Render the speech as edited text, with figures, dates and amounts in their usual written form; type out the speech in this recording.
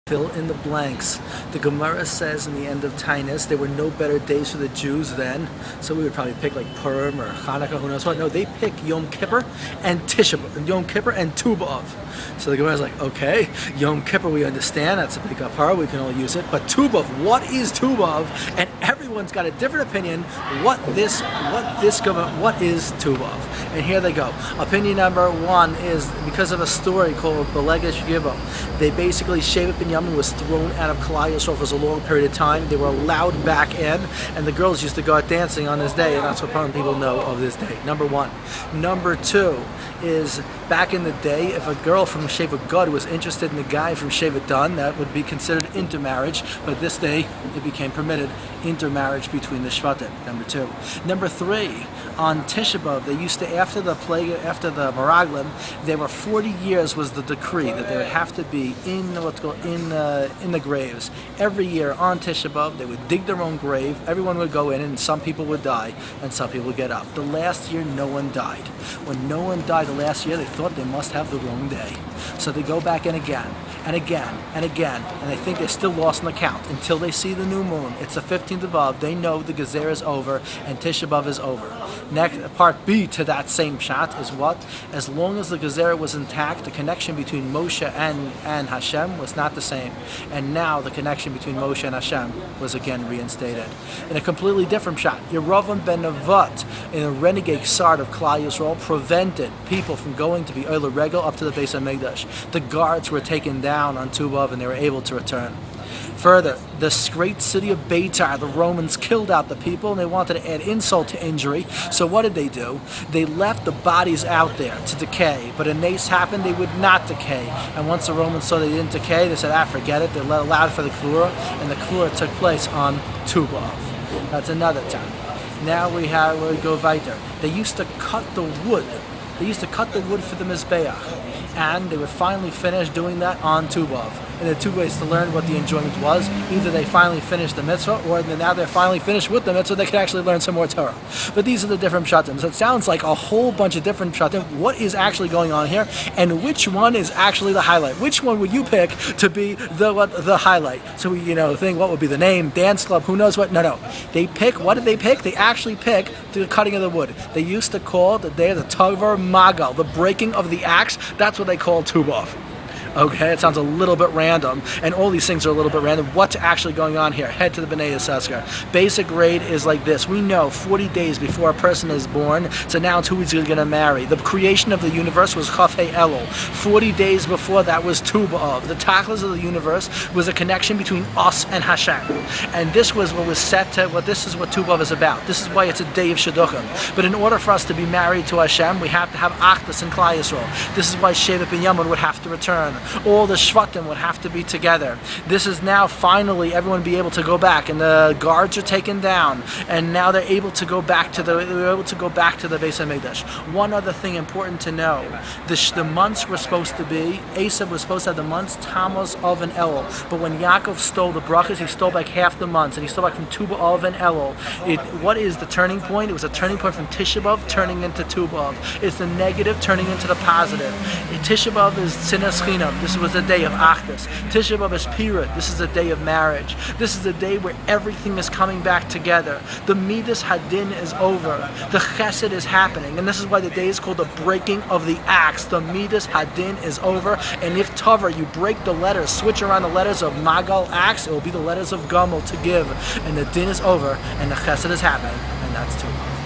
Fill in the blanks. The Gemara says in the end of Tainus there were no better days for the Jews then, so we would probably pick like Purim or Hanukkah, who knows what. No, they pick Yom Kippur and Tisha, Yom Kippur and Tu B'Av. So the Gemara is like, okay, Yom Kippur we understand, that's a big kapara, we can all use it, but Tu B'Av, what is Tu B'Av? And everyone's got a different opinion. What is Tu B'Av? And here they go. Opinion number one is because of a story called Belegesh Gibo. They basically Shevet Ben Yamin was thrown out of Kalai Yisrael for a long period of time. They were allowed back in, and the girls used to go out dancing on this day, and that's what probably people know of this day. Number one. Number two is back in the day, if a girl from Shevet Gad was interested in a guy from Shevet Dan, that would be considered intermarriage, but this day it became permitted intermarriage between the Shvatim. Number two. Number three, on Tisha B'Av, they used to, after the Meraglim, there were 40 years was the decree that they would have to be in the graves. Every year on Tisha B'Av, they would dig their own grave, everyone would go in, and some people would die, and some people would get up. The last year, no one died. When no one died the last year, they thought they must have the wrong day. So they go back in again, and again, and again, and they think they're still lost in the count until they see the new moon. It's the 15th of Av, they know the Gezer is over, and Tisha B'Av is over. Next, part B to that same shot is what? As long as the Gezer was intact, the connection between Moshe and Hashem was not the same. And now the connection between Moshe and Hashem was again reinstated. In a completely different shot, Yerovam ben Nevat, in a renegade sard of Klal Yisrael, prevented people from going to be Oila Regel up to the Beis HaMikdash. The guards were taken down on Tu B'Av and they were able to return. Further, this great city of Beitar, the Romans killed out the people and they wanted to add insult to injury. So what did they do? They left the bodies out there to decay. But a nace happened, they would not decay. And once the Romans saw they didn't decay, they said, forget it. They allowed for the Klura, and the Klura took place on Tu B'Av. That's another time. Now we go weiter. They used to cut the wood. They used to cut the wood for the Mizbeach. And they would finally finish doing that on Tu B'Av. And there are two ways to learn what the enjoyment was. Either they finally finished the mitzvah, or now they're finally finished with the mitzvah, they could actually learn some more Torah. But these are the different pshatim. So it sounds like a whole bunch of different pshatim. What is actually going on here? And which one is actually the highlight? Which one would you pick to be the highlight? So we, think what would be the name, dance club, who knows what? No. They pick, what did they pick? They actually pick the cutting of the wood. They used to call the day of the Tovar Magal, the breaking of the axe. That's what they call Tu B'Av. Okay, it sounds a little bit random, and all these things are a little bit random. What's actually going on here? Head to the B'nai Yissaschar. Basic grade is like this. We know 40 days before a person is born to announce who he's going to marry. The creation of the universe was Chafei Elul. 40 days before that was Tu B'Av. The tachlis of the universe was a connection between us and Hashem. And this was what was set to, this is what Tu B'Av is about. This is why it's a day of Shidduchim. But in order for us to be married to Hashem, we have to have Achdus and Klal Yisrael. This is why Shevet Ben Yamin would have to return. All the Shvatim would have to be together. This is now finally everyone be able to go back, and the guards are taken down, and now they're able to go back to the Beis HaMikdash. One other thing important to know: the months were supposed to be, Esav was supposed to have the months Tammuz, Av, and Elul. But when Yaakov stole the brachas, he stole back half the months, and he stole back from Tu B'Av and Elul. What is the turning point? It was a turning point from Tisha B'Av turning into Tu B'Av. It's the negative turning into the positive. Tisha B'Av is Sinas Chinam. This was a day of Achdus. Tisha B'Av is Pirut. This is a day of marriage. This is a day where everything is coming back together. The Midas Hadin is over. The Chesed is happening. And this is why the day is called the breaking of the axe. The Midas Hadin is over. And if Tavar, you break the letters, switch around the letters of Magal, axe, it will be the letters of Gomel, to give. And the Din is over, and the Chesed is happening. And that's too much.